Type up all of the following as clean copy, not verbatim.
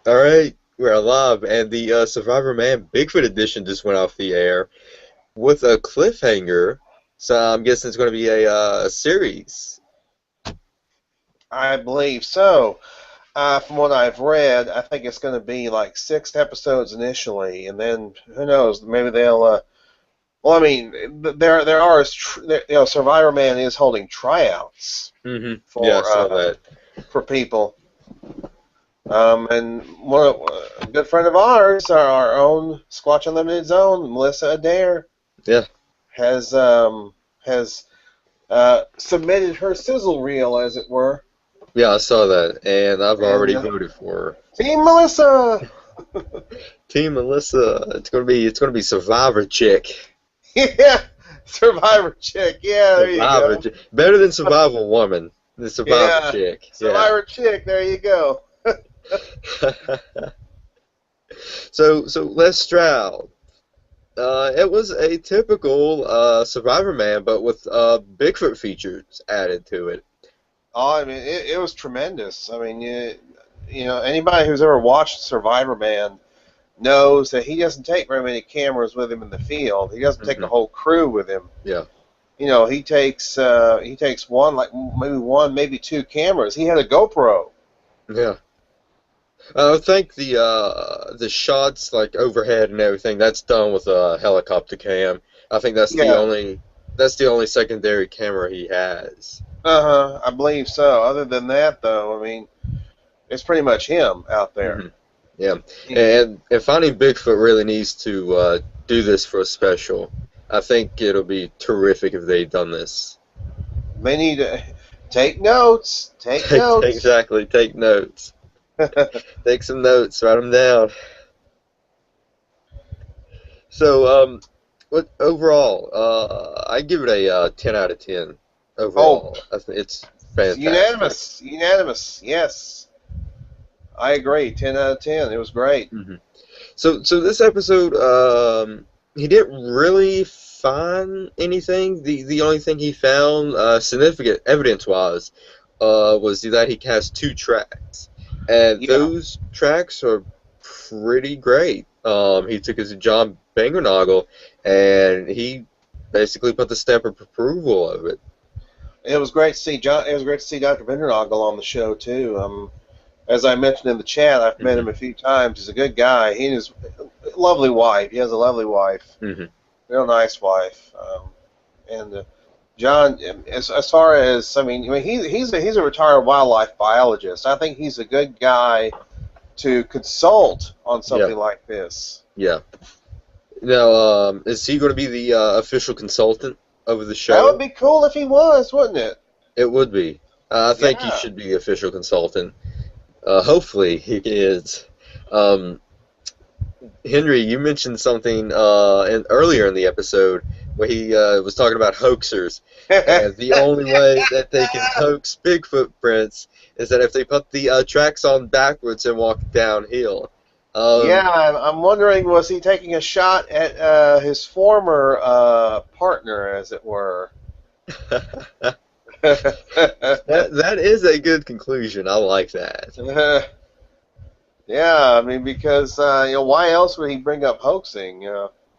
All right, we're live, and the SurvivorMan Bigfoot edition just went off the air with a cliffhanger. So I'm guessing it's going to be a series. I believe so. From what I've read, I think it's going to be like 6 episodes initially, and then who knows? Maybe they'll. Well, I mean, Survivor Man is holding tryouts Yeah, I for saw that. people. And a good friend of ours, our own Squatch Unlimited's own Melissa Adair, Yeah, has submitted her sizzle reel, as it were. yeah, I saw that, and I've And already voted for her. Team Melissa. Team Melissa. It's gonna be Survivor Chick. Yeah, Survivor Chick. Yeah, there you Survivor go. Chick. Better than Survival Woman. The Survivor Yeah, Chick. Yeah. Survivor Chick. There you go. So Les Stroud. It was a typical Survivor Man, but with Bigfoot features added to it. Oh, I mean, it was tremendous. I mean, anybody who's ever watched Survivor Man knows that he doesn't take very many cameras with him in the field. He doesn't take a Hmm. whole crew with him. Yeah, He takes one, like maybe one, maybe two cameras. He had a GoPro. yeah. I think the shots like overhead and everything that's done with a helicopter cam. I think Yeah. that's the only secondary camera he has. I believe so. Other than that, though, I mean, it's pretty much him out there. Hmm. Yeah, and finding Bigfoot really needs to do this for a special. I think it'll be terrific if they done this. They need to take notes. Take notes. Exactly. Take notes. Take some notes. Write them down. So, what overall? I give it a 10 out of 10. Oh, Overall, I think it's fantastic. unanimous. Unanimous. Yes, I agree. 10 out of 10. It was great. Hmm. So this episode, he didn't really find anything. The only thing he found, significant evidence-wise, was that he cast two tracks, and Yeah. those tracks are pretty great. He took his John Bangernagel, and he basically put the stamp of approval of it. It was great to see John. It was great to see Dr. Vindernagle on the show too. As I mentioned in the chat, I've met Hmm. him a few times. He's a good guy. He and his lovely wife. He has a lovely wife, Hmm. real nice wife. And John, as far as I mean, he's a retired wildlife biologist. I think he's a good guy to consult on Yeah, something like this. yeah. Now, is he going to be the official consultant of the That would show? be cool if he was, wouldn't it? It would be. I think he Yeah. should be official consultant. Hopefully he is. Um, Henry, you mentioned something earlier in the episode where he was talking about hoaxers, and the only way that they can hoax Bigfoot prints is that if they put the tracks on backwards and walk downhill. Yeah, Um, I'm wondering, was he taking a shot at his former partner, as it were? that is a good conclusion. I like that. Yeah, I mean, because why else would he bring up hoaxing?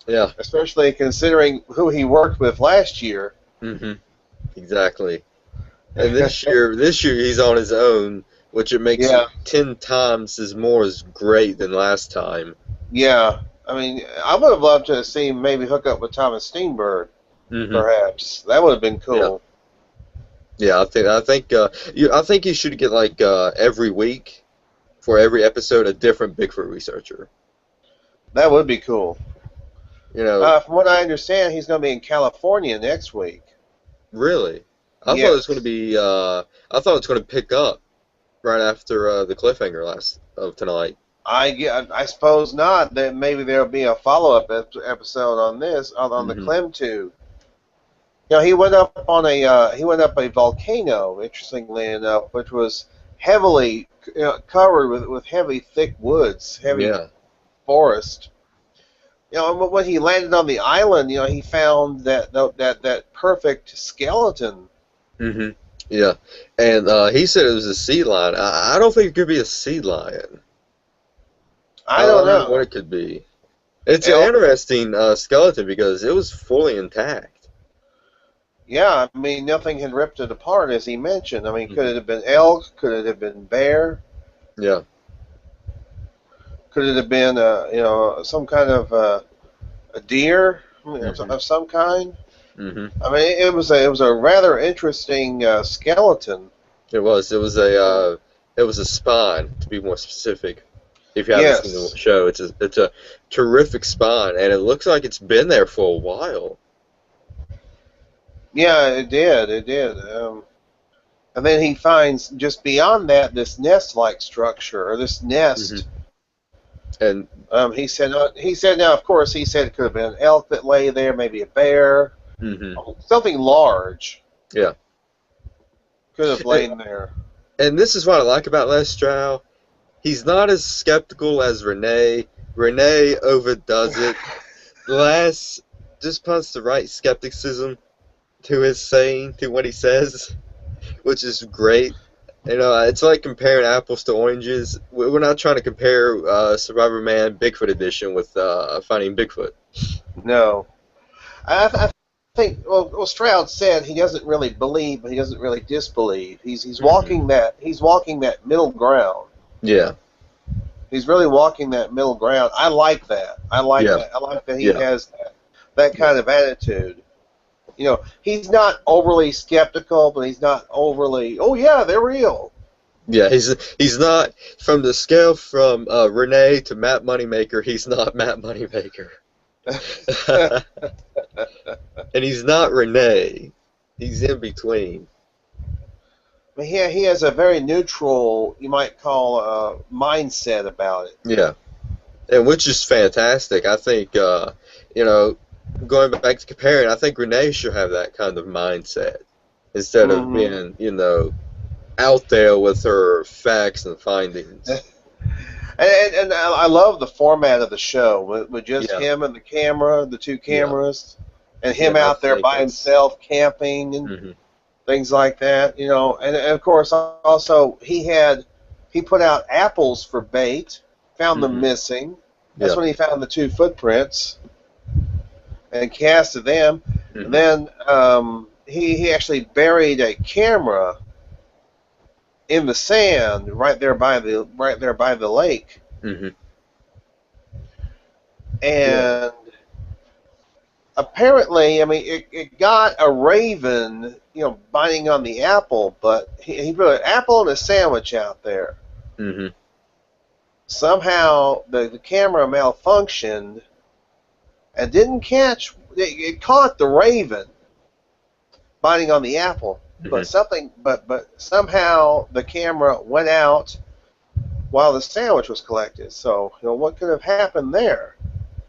Yeah. Especially considering who he worked with last year. Hmm. Exactly. And this year he's on his own, which it makes it Yeah, 10 times as more as great than last time. yeah. I mean, I would have loved to have seen him maybe hook up with Thomas Steenberg, Hmm. perhaps. That would have been Yeah, cool. yeah. I think you should get like every week for every episode a different Bigfoot researcher. That would be cool. You know, From what I understand, he's going to be in California next week. really. I thought it was going to Yes. be. I thought it was going to pick up right after the cliffhanger last of tonight. I suppose not. That maybe there'll be a follow-up episode on this on the Hmm. Clem tube. He went up a volcano. Interestingly enough, which was heavily covered with heavy, thick woods, heavy Yeah. forest. And when he landed on the island, he found that perfect skeleton. Hmm. Yeah. And he said it was a sea lion. I don't think it could be a sea lion. I don't What know. it could be. It's an Elk. interesting skeleton because it was fully intact. Yeah, I mean, nothing had ripped it apart, as he mentioned. I mean, could Hmm. it have been elk? Could it have been bear? Yeah. Could it have been, some kind of a deer Hmm. of some kind? Hmm. I mean, it was a rather interesting skeleton. It was. It was a spawn, to be more specific. If you haven't seen the Yes. show, it's a terrific spawn, and it looks like it's been there for a while. Yeah, it did. It did. And then he finds just beyond that this nest-like structure or this Hmm. nest. And He said now, of course, he said it could have been an elk that lay there, maybe a bear, hmm something large yeah, could have and, lain there. and this is what I like about Les Stroud. He's not as skeptical as Renee. Renee overdoes it. Les just puts the right skepticism to his saying, to what he says, which is great. You know, it's like comparing apples to oranges. We're not trying to compare SurvivorMan Bigfoot edition with Finding Bigfoot. No, I think. Well, Stroud said he doesn't really believe, but he doesn't really disbelieve. He's Hmm. walking that middle ground. Yeah, He's really walking that middle ground. I like that. I like yeah, that. I like that he yeah, has that yeah, kind of attitude. He's not overly skeptical, but he's not overly, oh yeah, they're real. yeah. He's not from the scale from Renee to Matt Moneymaker. He's not Matt Moneymaker, and he's not Renee. He's in between. He has a very neutral, you might call, mindset about it. Yeah, and which is fantastic. I think you know, going back to comparing, I think Renee should have that kind of mindset instead of Hmm. being, out there with her facts and findings. And I love the format of the show with just Yeah, him and the camera, the two yeah, cameras, and yeah. him I out there think by that's. himself camping and Hmm. things like that. And of course also he put out apples for bait, found them Hmm. missing. That's Yeah. when he found the two footprints and casted them. And Hmm. then he actually buried a camera in the sand right there by the lake, Hmm. Yeah. and apparently, I mean, it got a raven, biting on the apple, but he put an apple and a sandwich out there. Hmm. Somehow the camera malfunctioned and didn't catch. It caught the raven biting on the apple, Hmm. but somehow the camera went out while the sandwich was collected. So what could have happened there?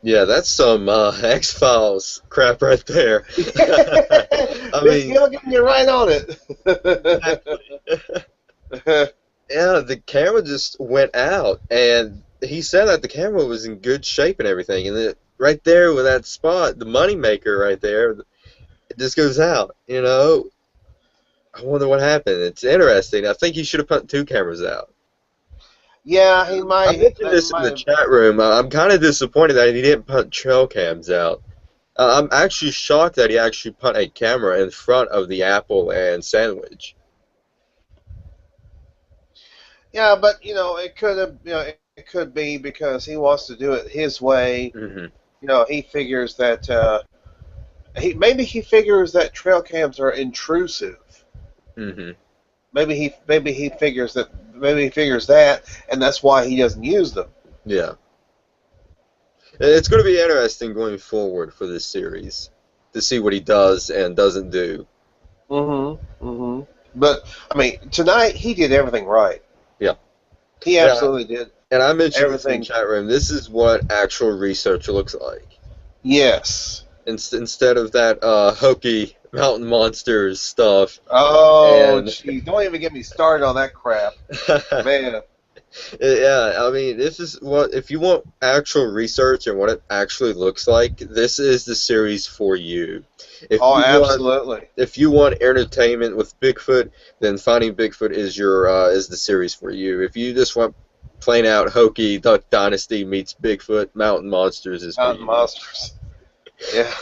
Yeah, that's some X-Files crap right there. I Miss mean, Gilligan, you're right on it. exactly. Yeah, the camera just went out, and he said that the camera was in good shape and everything, and right there with that spot, the money maker right there, it just goes out. I wonder what happened. It's interesting. I think he should have put two cameras out. Yeah, he I might. mentioned That this in might the have. chat room. I'm kind of disappointed that he didn't put trail cams out. I'm actually shocked that he actually put a camera in front of the apple and sandwich. Yeah, but it could have. It could be because he wants to do it his way. Hmm. He figures that he figures that trail cams are intrusive. Hmm. Maybe he figures that, and that's why he doesn't use them. Yeah. It's going to be interesting going forward for this series to see what he does and doesn't do. Mm-hmm. Mm-hmm. But I mean, tonight he did everything right. Yeah. He Yeah. absolutely did And I mentioned this in the everything. chat room. This is what actual research looks like. Yes. Instead of that hokey mountain monsters stuff. Oh, And gee, don't even get me started on that crap, man. yeah, I mean, this is what if you want actual research and what it actually looks like, this is the series for you. If Oh, you want absolutely. if you want entertainment with Bigfoot, then Finding Bigfoot is the series for you. If you just want plain out hokey Duck Dynasty meets Bigfoot Mountain Monsters is for Mountain you. monsters. Yeah.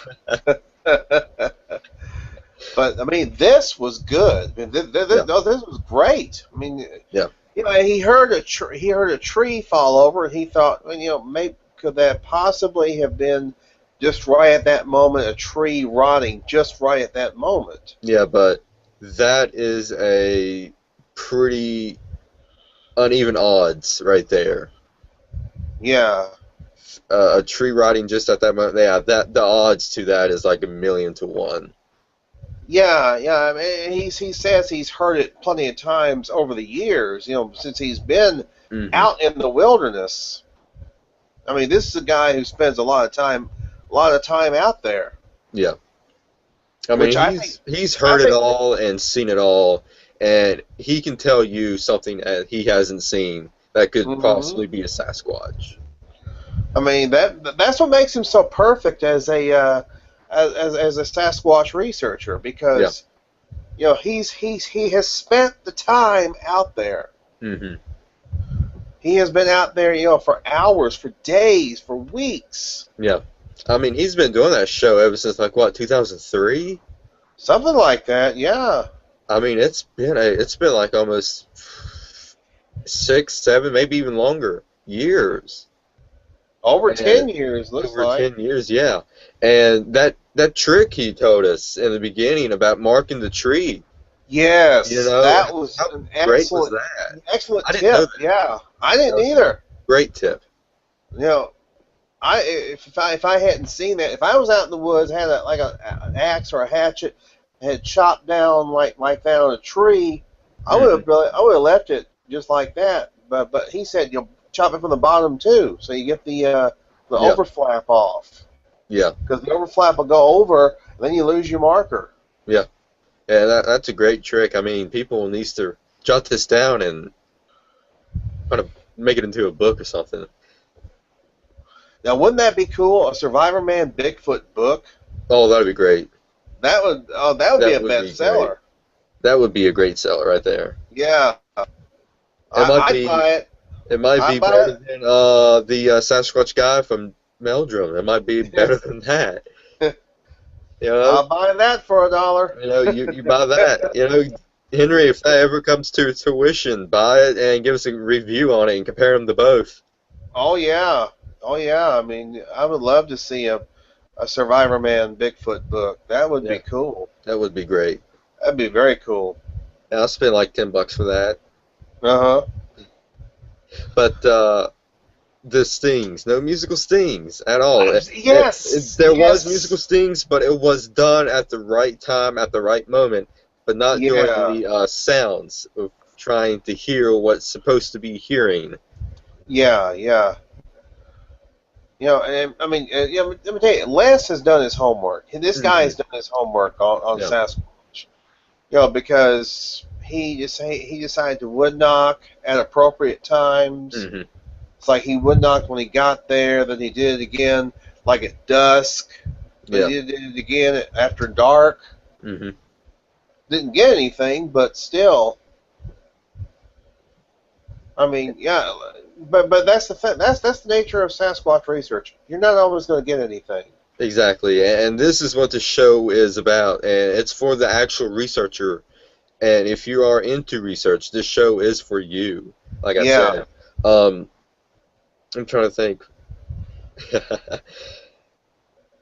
But I mean, this was good. I mean, Yeah, no, this was great. I mean, yeah, you know, he heard a tree fall over, and he thought, well, you know, maybe could that possibly have been just right at that moment, a tree rotting just right at that moment? yeah. But that is a pretty uneven odds right there. Yeah, A tree rotting just at that moment. Yeah, that the odds to that is like 1,000,000 to 1. yeah. I mean, he says he's heard it plenty of times over the years. You know, since he's been Hmm. out in the wilderness. I mean, this is a guy who spends a lot of time out there, Yeah. I which mean, I think he's I heard it think all and seen it all, and he can tell you something that he hasn't seen that could hmm possibly be a Sasquatch. I mean that's what makes him so perfect as a as a Sasquatch researcher Yeah. because you know he has spent the time out there. Hmm. He has been out there, you know, for hours, for days, for weeks, Yeah. I mean, he's been doing that show ever since like what, 2003? something like that. Yeah, I mean, it's been like almost 6, 7, maybe even longer years. over And 10 years looks over like. 10 years, yeah. And that trick he told us in the beginning about marking the tree, you Yes, know, that was how an great was that? excellent I didn't know tip. that. Yeah, I That didn't was a either. great tip. You know, if I hadn't seen that, if I was out in the woods, had an axe or a hatchet, had chopped down like that on a tree, Hmm. I would have left it just like that. But he said you'll chop it from the bottom too, so you get the Yeah, overflap off yeah, because the overflap will go over, and then you lose your marker. yeah. Yeah, that's a great trick. I mean, people need to jot this down and kind of make it into a book or something. Now, wouldn't that be cool? A SurvivorMan Bigfoot book? Oh, that'd be great. That would be That a would be great. bestseller. That would be a great seller right there. Yeah, It might I'd be buy it. it might I'd be buy better than the Sasquatch guy from Meldrum. It might be better it. than that. You know, I'll buy that for $1. you buy that. You know, Henry, if that ever comes to fruition, buy it and give us a review on it and compare them to both. Oh yeah, oh yeah. I mean, I would love to see a SurvivorMan Bigfoot book. That would Yeah, be cool. that would be great. That'd be very cool. And I'll spend like $10 for that. Uh huh. But the stings, no musical stings at all. Yes, There was musical yes. stings, but it was done at the right time, at the right moment, but not during Yeah, the sounds of trying to hear what's supposed to be hearing. yeah. You know, and I mean, you know, let me tell you, Les has done his homework. This guy Hmm. has done his homework on Yeah. Sasquatch. You know, because he decided to wood knock at appropriate times. Hmm. It's like he wood knocked when he got there, then he did it again like at dusk, then Yeah. he did it again after dark. Hmm. Didn't get anything, but still, I mean, yeah. But that's the thing. That's the nature of Sasquatch research. You're not always going to get anything. Exactly. And this is what the show is about, and it's for the actual researcher. And if you are into research, this show is for you. Like I Yeah. said, I'm trying to think.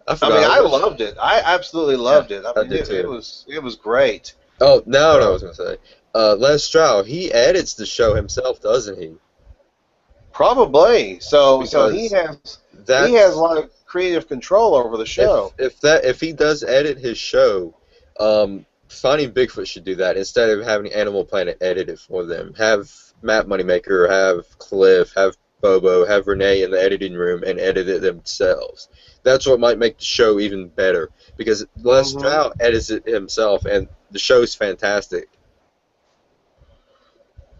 I I mean, forgot. I loved it. I absolutely Yeah, loved it. I I mean, did too. it was great. Oh, now what I Uh, was gonna say. Les Stroud, he edits the show himself, doesn't he? Probably. So Because he has a that's lot of creative control over the show. if he does edit his show, Finding Bigfoot should do that instead of having Animal Planet edit it for them. Have Matt Moneymaker, have Cliff, have Bobo, have Renee in the editing room and edit it themselves. That's what might make the show even better because Les hmm Stroud edits it himself and the show's fantastic.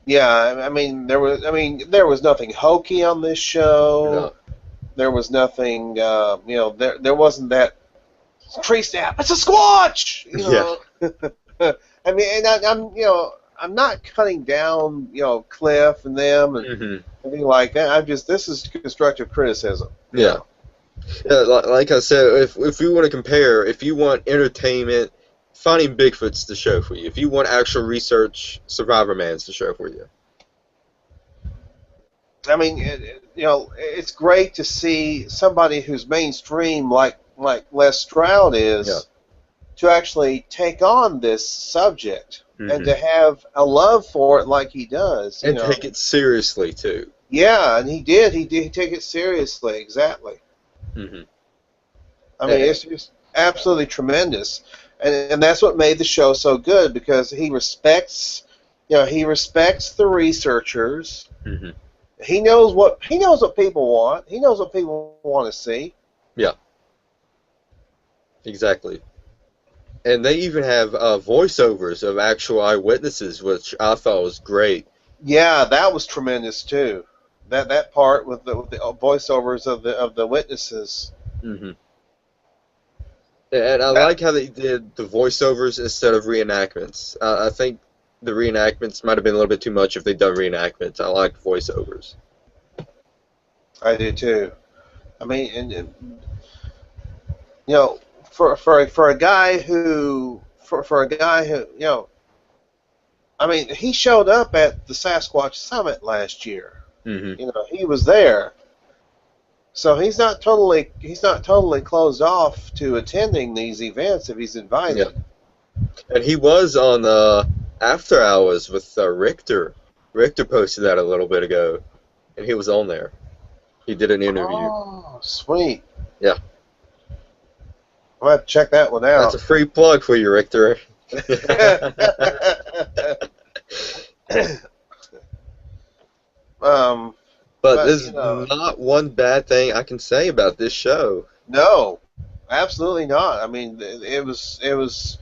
Yeah, I mean there was nothing hokey on this show. No. There was nothing you know there wasn't that tree snap. It's a squatch. You Yeah. know. I mean, and I'm you know I'm not cutting down, Cliff and them and Hmm. anything like that. This is constructive criticism. Yeah. Yeah, like I said, if we want to compare, if you want entertainment, Finding Bigfoot's the show for you. If you want actual research, SurvivorMan's the show for you. I mean, it's great to see somebody who's mainstream like Les Stroud Yeah. is to actually take on this subject and Hmm. to have a love for it like he does. And take it seriously too. Yeah, and he did. He did take it seriously. Exactly. Hmm. I mean, it's just absolutely tremendous, and that's what made the show so good because he respects the researchers. Hmm. He knows what people want. He knows what people want to see. Yeah, exactly. And they even have voiceovers of actual eyewitnesses, which I thought was great. Yeah, that was tremendous too. That part with the voiceovers of the witnesses. Hmm. And I That, like how they did the voiceovers instead of reenactments. I think the reenactments might have been a little bit too much if they'd done reenactments. I like voiceovers. I do too. I mean, and you know, for a guy who I mean, he showed up at the Sasquatch Summit last year. Hmm. He was there. So he's not totally closed off to attending these events if he's Yeah. invited. And he was on After Hours with Richter. Richter posted that a little bit ago, and he was on there. He did an interview. Oh, sweet. Yeah. I'll have to check that one That's out. a free plug for you, Richter. um, But but there's not one bad thing I can say about this show. no, absolutely not. I mean, it was as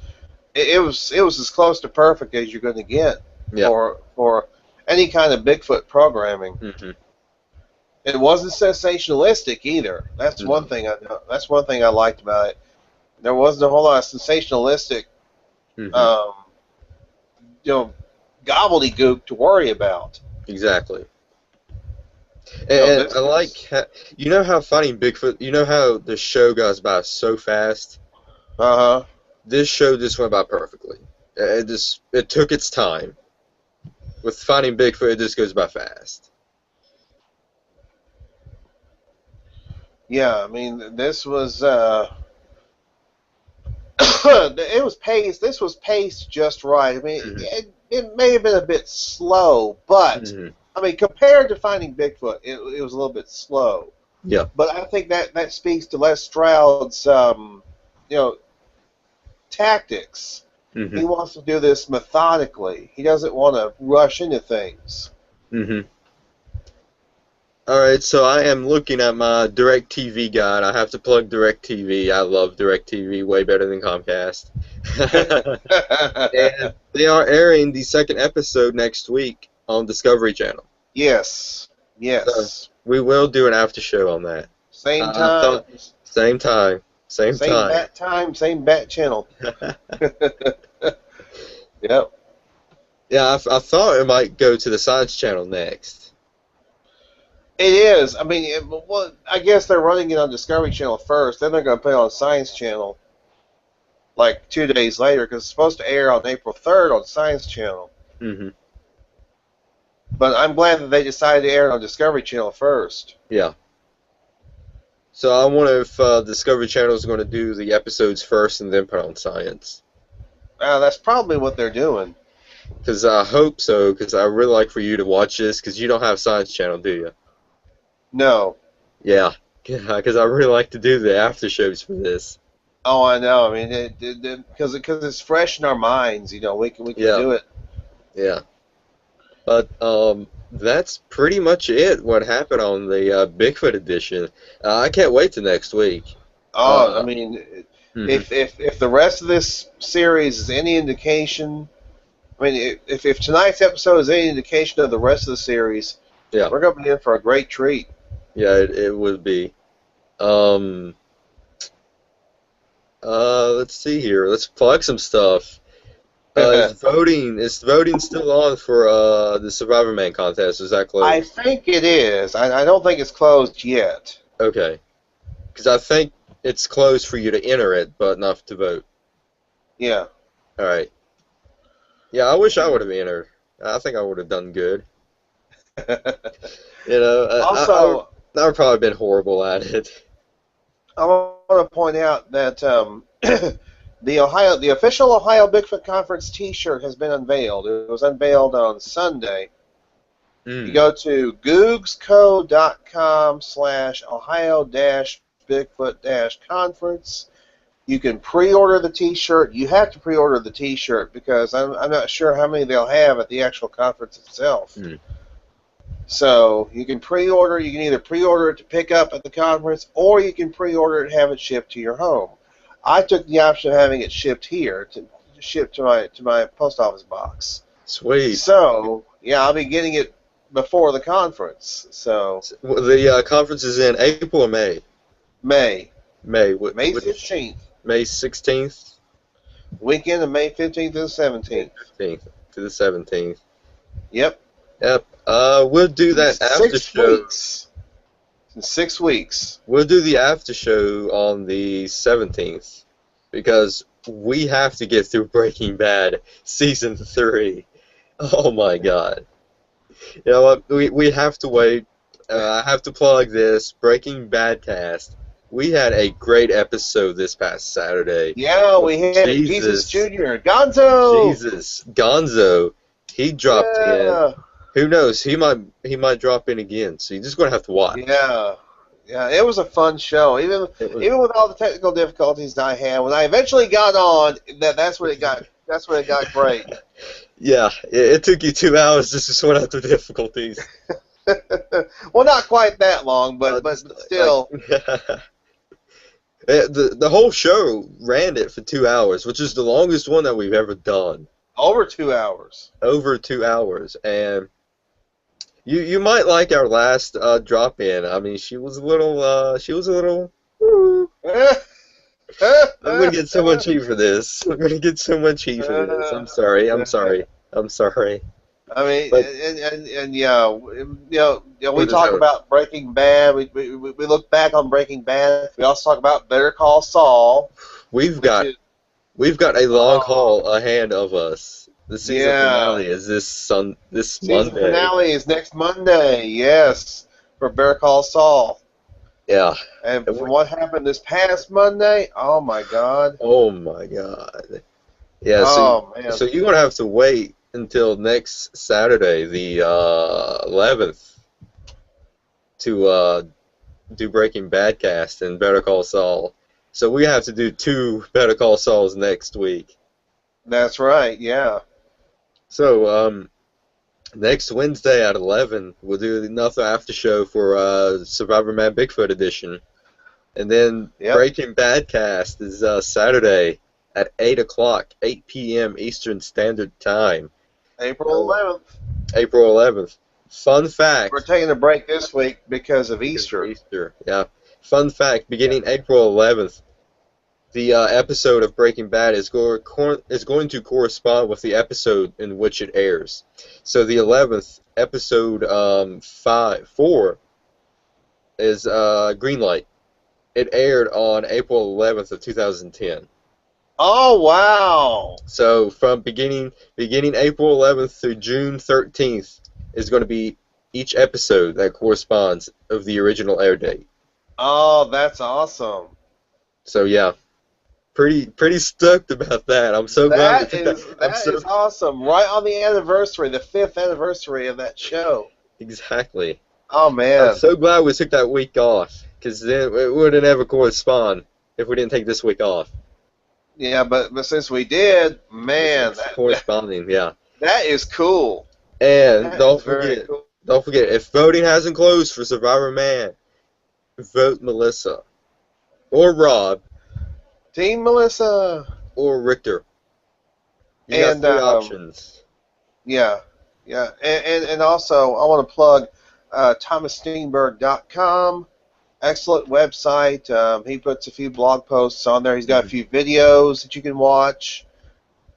close to perfect as you're going to get Yeah. for any kind of Bigfoot programming. Hmm. It wasn't sensationalistic either. That's No. one thing I liked about it. There wasn't a whole lot of sensationalistic, Hmm. um, gobbledygook to worry about. Exactly. No, And this I like, was. you know how Finding Bigfoot, you know how the show goes by so fast? Uh huh. This show just went by perfectly. It took its time. With Finding Bigfoot, it just goes by fast. Yeah, I mean, this was. It was paced. This was paced just right. I mean, Hmm. it may have been a bit slow, but Hmm. I mean, compared to Finding Bigfoot, it was a little bit slow. Yeah. But I think that speaks to Les Stroud's you know tactics. Hmm. He wants to do this methodically. He doesn't want to rush into things. Hmm. All right, so I am looking at my DirecTV guide. I have to plug DirecTV. I love DirecTV way better than Comcast. And they are airing the second episode next week on Discovery Channel. Yes, So yes. we will do an after show on that. Same I time, thought same time, same same time. bat time, same bat channel. Yep. Yeah, I thought it might go to the Science Channel next. It is. I mean, well, I guess they're running it on Discovery Channel first. Then they're going to put it on Science Channel like 2 days later because it's supposed to air on April 3rd on Science Channel. Hmm. But I'm glad that they decided to air it on Discovery Channel first. Yeah. So I wonder if Discovery Channel is going to do the episodes first and then put on Science. That's probably what they're doing. Because I hope so, because I really like for you to watch this, because you don't have Science Channel, do you? No. Yeah. Because I really like to do the after shows for this. Oh, I know. I mean, because it's fresh in our minds. We can Yeah. do it. Yeah. But that's pretty much it, what happened on the Bigfoot edition. I can't wait till next week. Oh, I Uh, mean, mhm. if the rest of this series is any indication, I mean, if tonight's episode is any indication of the rest of the series, Yeah. we're going to be in for a great treat. Yeah, it would be. Um, let's see here. Let's plug some stuff. Is voting still on for the SurvivorMan contest? Is that I closed? think it is. I don't think it's closed yet. Okay, because I think it's closed for you to enter it, but not to vote. Yeah. All right. Yeah, I wish I would have entered. I think I would have done good. You know, Also, I would probably been horrible at it. I want to point out that the official Ohio Bigfoot Conference T-shirt has been unveiled. It was unveiled on Sunday. You Mm. go to googsco.com/Ohio-Bigfoot-Conference. You can pre-order the T-shirt. You have to pre-order the T-shirt because I'm not sure how many they'll have at the actual conference itself. Mm. So you can pre-order. You can either pre-order it to pick up at the conference, or you can pre-order it and have it shipped to your home. I took the option of having it shipped here, to ship to my post office box. Sweet. So yeah, I'll be getting it before the conference. So Well, the conference is in April or May? May May. May Which 15th, May 16th, weekend of May 15th to the May 17th. 15th to the 17th. Yep. Yep. We'll do In that after 6 show. weeks. In 6 weeks. We'll do the after show on the 17th because we have to get through Breaking Bad season 3. Oh my God. You know what? We have to wait. I have to plug this Breaking Bad cast. We had a great episode this past Saturday. Yeah, we had Jesus Jr. Gonzo. Jesus, Gonzo, he dropped in. Yeah. Who knows? He might drop in again. So you're just gonna have to watch. Yeah. Yeah, it was a fun show. Even with all the technical difficulties I had, when I eventually got on, that's when it got great. Yeah, it took you 2 hours just to sort out the difficulties. Well, not quite that long, but still. The whole show ran it for 2 hours, which is the longest one that we've ever done. Over 2 hours. Over 2 hours, and you might like our last drop in. I mean, she was a little. I'm gonna get so much heat for this. I'm gonna get so much heat for this. I'm sorry. I'm sorry. I'm sorry. I mean, But, and yeah, we talk about Breaking Bad. We look back on Breaking Bad. We also talk about Better Call Saul. We've got a long haul ahead of us. The season finale is this Monday. Season finale is next Monday. Yes, for Better Call Saul. Yeah. And from what happened this past Monday, oh my God. Oh my God. Yeah. Man. So you're gonna have to wait until next Saturday, the 11th, to do Breaking Bad cast and Better Call Saul. So we have to do 2 Better Call Sauls next week. That's right. Yeah. So next Wednesday at 11, we'll do another after show for SurvivorMan Bigfoot edition, and then Breaking Bad cast is Saturday at 8 o'clock, 8 p.m. Eastern Standard Time. April 11th. April 11th. Fun fact. We're taking a break this week because of Easter. Easter, yeah. Fun fact, beginning April 11th, the episode of Breaking Bad is going to correspond with the episode in which it airs. So the 11th, episode 4, is Greenlight. It aired on April 11th of 2010. Oh, wow. So from beginning April 11th through June 13th is going to be each episode that corresponds of the original air date. Oh, that's awesome. So yeah, pretty stoked about that. I'm so glad we took that. That is awesome. Right on the anniversary, the 5th anniversary of that show. Exactly. Oh man. I'm so glad we took that week off, because then it wouldn't ever correspond if we didn't take this week off. Yeah, but since we did, man, corresponding, yeah. That is cool. And don't forget, if voting hasn't closed for SurvivorMan, vote Melissa or Rob, Team Melissa or Richter. You got 3 options. Yeah, and also I want to plug ThomasSteenberg.com. Excellent website. He puts a few blog posts on there. He's got a few videos that you can watch.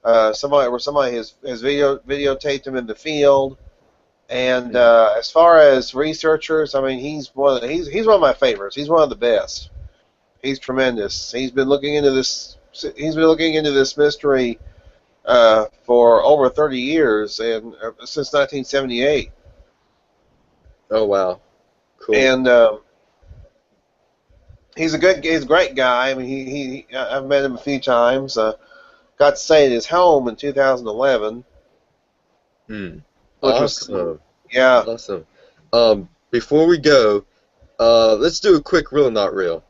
Somebody has videotaped him in the field. And as far as researchers, I mean, he's one of my favorites. He's one of the best. He's tremendous. He's been looking into this. He's been looking into this mystery for over 30 years, and since 1978. Oh wow, cool. And he's a great guy. I mean, I've met him a few times. Got to stay at his home in 2011, Hmm. which was Awesome. yeah, Awesome. Before we go, let's do a quick real not real.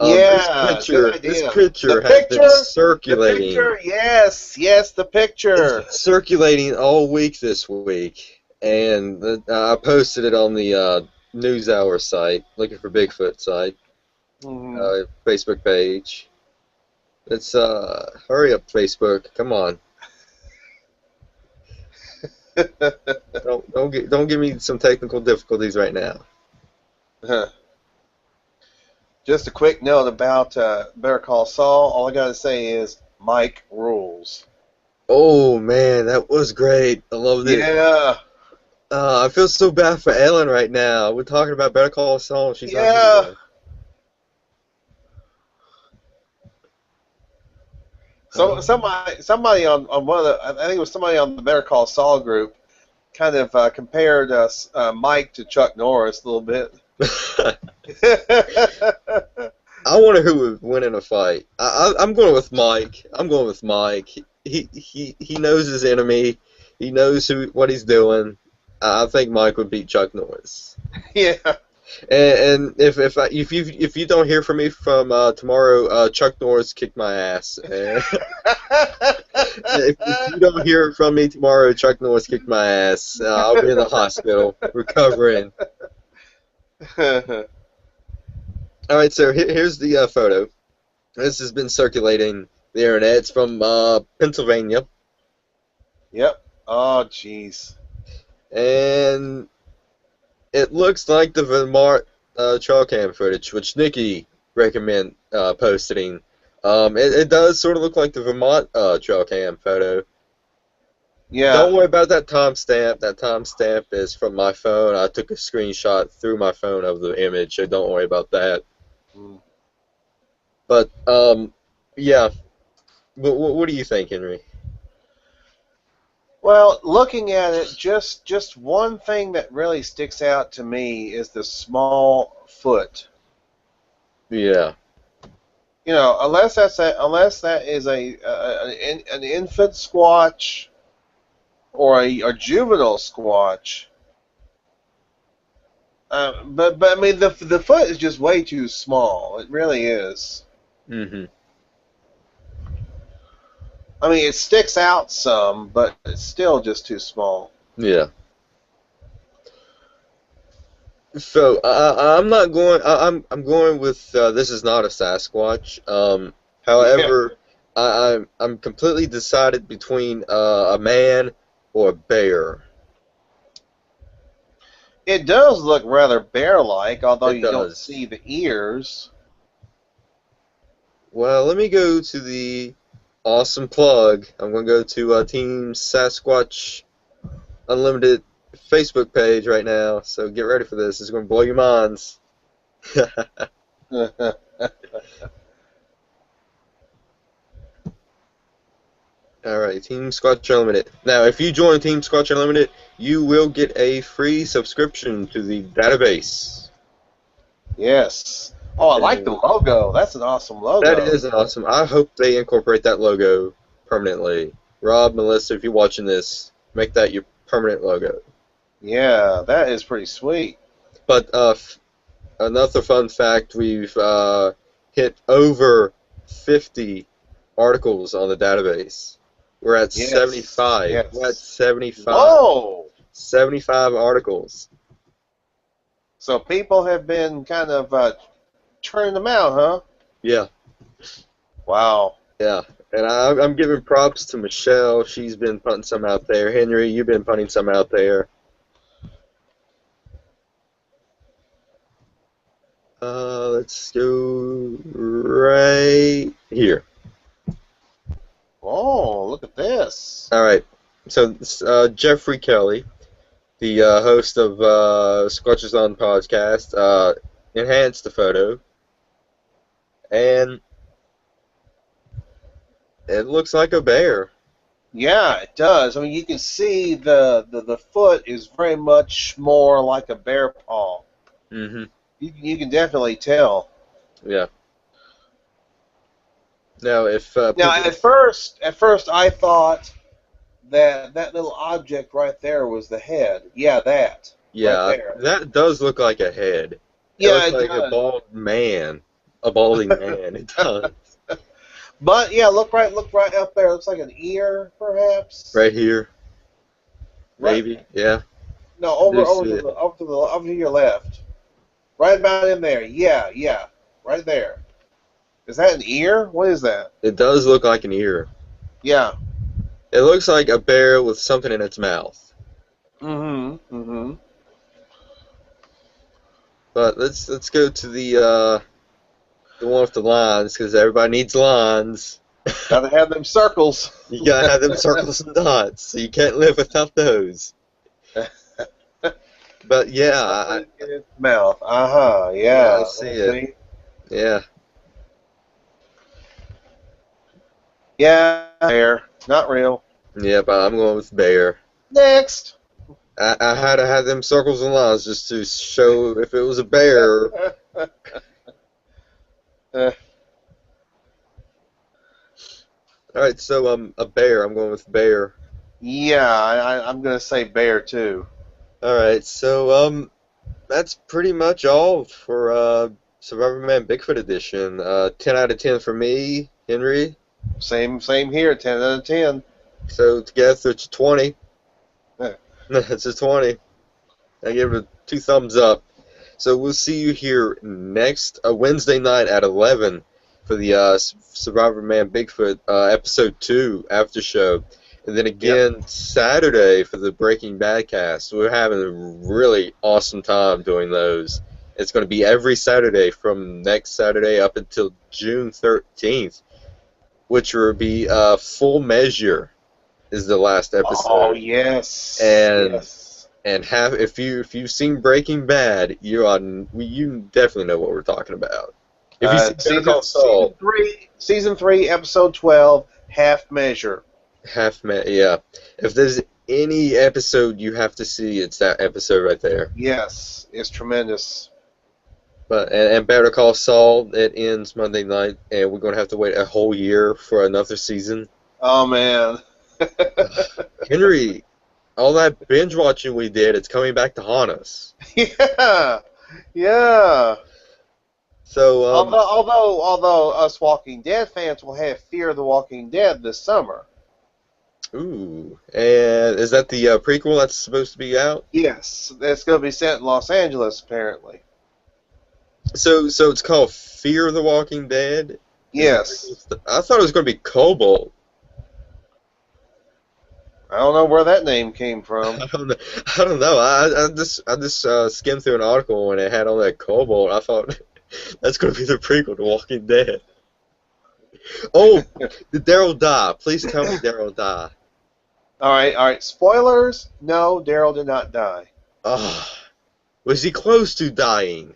yeah, good This idea. picture has been The circulating. picture, yes, the It's picture. been circulating all week this week, and I posted it on the NewsHour site, looking for Bigfoot site, Mhm. Facebook page. It's hurry up, Facebook, come on. Don't give me some technical difficulties right now. Just a quick note about Better Call Saul. All I gotta say is Mike rules. Oh man, that was great. I loved it. Yeah, I feel so bad for Ellen right now. We're talking about Better Call Saul, and she's not here yeah. today. So Um, somebody on one of the I think it was somebody on the Better Call Saul group kind of compared Mike to Chuck Norris a little bit. I wonder who would win in a fight. I'm going with Mike. I'm going with Mike. He knows his enemy. He knows what he's doing. I think Mike would beat Chuck Norris. Yeah. And if you don't hear from me from tomorrow, Chuck Norris kicked my ass. And if you don't hear from me tomorrow, Chuck Norris kicked my ass. I'll be in the hospital recovering. All right, so here's the photo. This has been circulating the internet. It's from Pennsylvania, Yep. Oh, jeez. and it looks like the Vermont trail cam footage, which Nikki recommend posting. It does sort of look like the Vermont trail cam photo. Yeah. Don't worry about that timestamp. That timestamp is from my phone. I took a screenshot through my phone of the image, so don't worry about that. Mm. But yeah. What do you think, Henry? Well, looking at it, just one thing that really sticks out to me is the small foot. Yeah. You know, unless that is an infant squatch or a juvenile squatch. But I mean the foot is just way too small. It really is. Hmm. I mean, it sticks out some, but it's still just too small. Yeah. So I'm not going. I'm going with this is not a Sasquatch. Yeah. However, I'm completely decided between a man or a bear. It does look rather bear-like, although It you don't does. see the ears. Well, let me go to the awesome plug. I'm going to go to Team Sasquatch Unlimited Facebook page right now. So get ready for this. It's going to blow your minds. Alright, Team Squatch Unlimited. Now, if you join Team Squatch Unlimited, you will get a free subscription to the database. Yes. Oh, I like the And logo. That's an awesome that logo. is awesome. I hope they incorporate that logo permanently. Rob, Melissa, if you're watching this, make that your permanent logo. Yeah, that is pretty sweet. But another fun fact, we've hit over 50 articles on the database. We're at Yes. 75. We're at Yes. 75. Whoa! 75 articles. So people have been kind of turning them out, huh? Yeah, Wow. yeah. And I'm giving props to Michelle. She's been putting some out there. Henry, you've been putting some out there. Let's go right here. Oh, look at this. All right. So Jeffrey Kelly, the host of Squatches on podcast, enhanced the photo, and it looks like a bear. Yeah, it does. I mean, you can see the foot is very much more like a bear paw. Mm-hmm. You can definitely tell. Yeah. Now, if Now, people, at first, I thought that little object right there was the head. Yeah, that right yeah, there. that does look like a head. It Yeah, looks it like a does. bald man, a balding man. It does. But yeah, look right up there. It looks like an ear, perhaps. Right here, Right. maybe. Yeah, No, I do see it. over to your left. Right about in there. Yeah, yeah. Right there. Is that an ear? What is that? It does look like an ear. Yeah. It looks like a bear with something in its mouth. Mm-hmm. Mm-hmm. But let's go to the one with the lines, because everybody needs lines. Gotta have them circles. You gotta have them circles and dots, so you can't live without those. But yeah, In its mouth. Uh-huh. yeah, I Yeah. see Let's it. see. Yeah, Yeah. Bear. Not real. yeah, but I'm going with bear. Next. I had to have them circles and lines just to show if it was a bear. Uh, All right, so a bear. I'm going with bear. yeah, I'm gonna say bear too. All right, so that's pretty much all for SurvivorMan Bigfoot edition. 10 out of 10 for me, Henry. Same here. 10 out of 10. So together it's a 20. Yeah. It's a 20. I give it 2 thumbs up. So we'll see you here next Wednesday night at 11 for the SurvivorMan Bigfoot episode 2 after show. And then again Saturday for the Breaking Bad cast. We're having a really awesome time doing those. It's going to be every Saturday from next Saturday up until June 13th, which will be Full Measure is the last episode. Oh yes. And yes. and if you've seen Breaking Bad, you definitely know what we're talking about. If you see Better Call Saul, season 3, episode 12, Half Measure. yeah. If there's any episode you have to see, it's that episode right there. Yes, it's tremendous. But and Better Call Saul, it ends Monday night, and we're gonna have to wait a whole year for another season. Oh man. Henry, all that binge watching we did, it's coming back to haunt us. Yeah. Yeah. So Although us Walking Dead fans will have Fear of the Walking Dead this summer. ooh, and is that the prequel that's supposed to be out? Yes, it's going to be set in Los Angeles apparently. So it's called Fear the Walking Dead? Yes. I thought it was going to be Cobalt. I don't know where that name came from. I don't know. I just skimmed through an article and it had on that Cobalt. I thought that's going to be the prequel to Walking Dead. Oh, did Daryl die? Please tell me Daryl died. All right. Spoilers? No, Daryl did not die. Was he close to dying?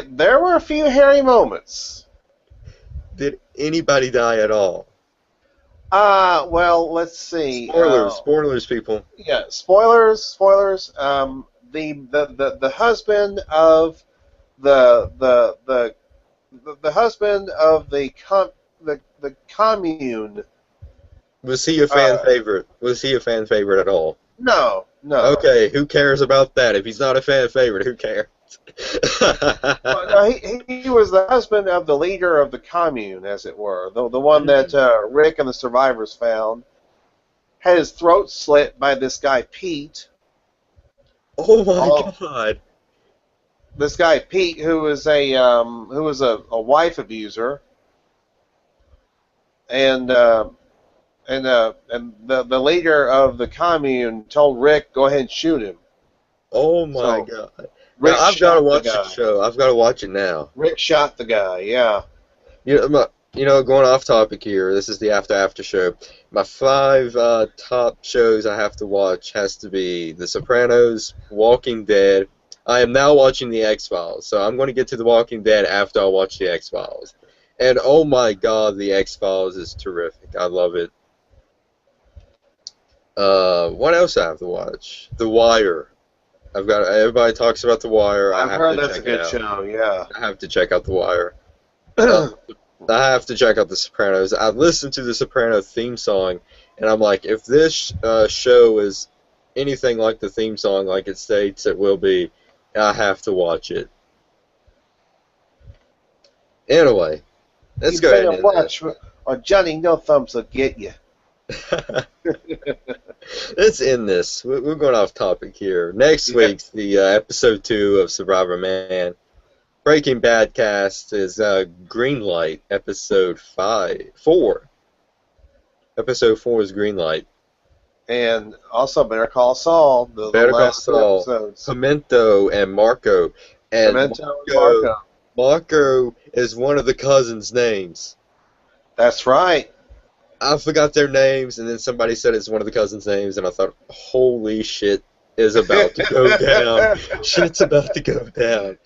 There were a few hairy moments. Did anybody die at all? Well, let's see. Spoilers, people. Yeah, spoilers. The husband of the husband of the commune. Was he a fan favorite? Was he a fan favorite at all? No. Okay, who cares about that? If he's not a fan favorite, who cares? Well, no, he was the husband of the leader of the commune, as it were, the one that Rick and the survivors found. Had his throat slit by this guy Pete. Oh my God! This guy Pete, who was a wife abuser, and the leader of the commune told Rick, "Go ahead and shoot him." Oh my God! Rick Now, I've got to watch the the show. I've got to watch it now. Rick shot the guy. Yeah. You know, Going off topic here. This is the after show. My five top shows I have to watch has to be The Sopranos, Walking Dead. I am now watching The X-Files, so I'm going to get to The Walking Dead after I watch The X-Files. And oh my God, The X-Files is terrific. I love it. What else I have to watch? The Wire. Everybody talks about The Wire. I I've have heard to that's a check it good out. show. Yeah. I have to check out The Wire. Uh, I have to check out The Sopranos. I listened to the Soprano theme song, and I'm like, if this show is anything like the theme song, like it states it will be, I have to watch it. Anyway, let's You go ahead better and end watch, or Johnny No Thumbs will get you. this. Let's end this. We're going off topic here. Next Yeah. week's the episode 2 of SurvivorMan. Breaking Bad cast is Green Light, episode 4. Episode 4 is Green Light. And also Better Call Saul. The Better Call last two Saul, episodes. Pimento, and Marco. And Pimento and Marco. Marco is one of the cousins' names. That's right. I forgot their names, and then somebody said it's one of the cousins' names, and I thought, holy shit is about to go down. Shit's about to go down.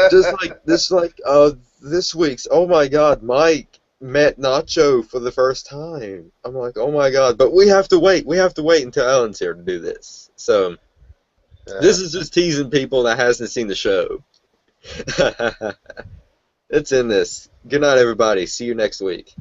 Just like this week's, oh my God, Mike met Nacho for the first time. I'm like, oh my God, but we have to wait. We have to wait until Ellen's here to do this. So this is just teasing people that hasn't seen the show. It's in this. Good night, everybody. See you next week.